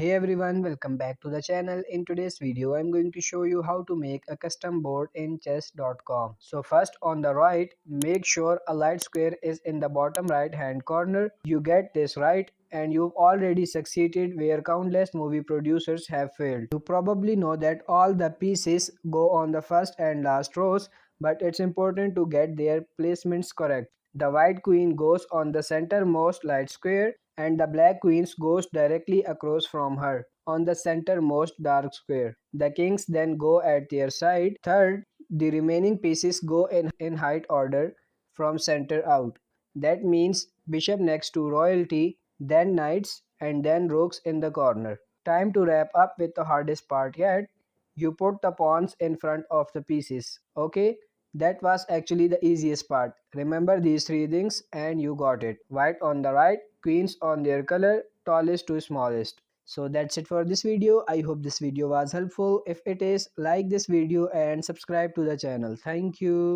Hey everyone, welcome back to the channel. In today's video, I'm going to show you how to make a custom board in chess.com. So first on the right, make sure a light square is in the bottom right hand corner. You get this right and you've already succeeded where countless movie producers have failed. You probably know that all the pieces go on the first and last rows, but it's important to get their placements correct. The white queen goes on the centermost light square and the black queen goes directly across from her on the centermost dark square. The kings then go at their side. Third, the remaining pieces go in height order from center out. That means bishop next to royalty, then knights, and then rooks in the corner. Time to wrap up with the hardest part yet. You put the pawns in front of the pieces. Okay, that was actually the easiest part. Remember these three things and you got it. White on the right, queens on their color, tallest to smallest. So that's it for this video. I hope this video was helpful. If it is, like this video and subscribe to the channel. Thank you.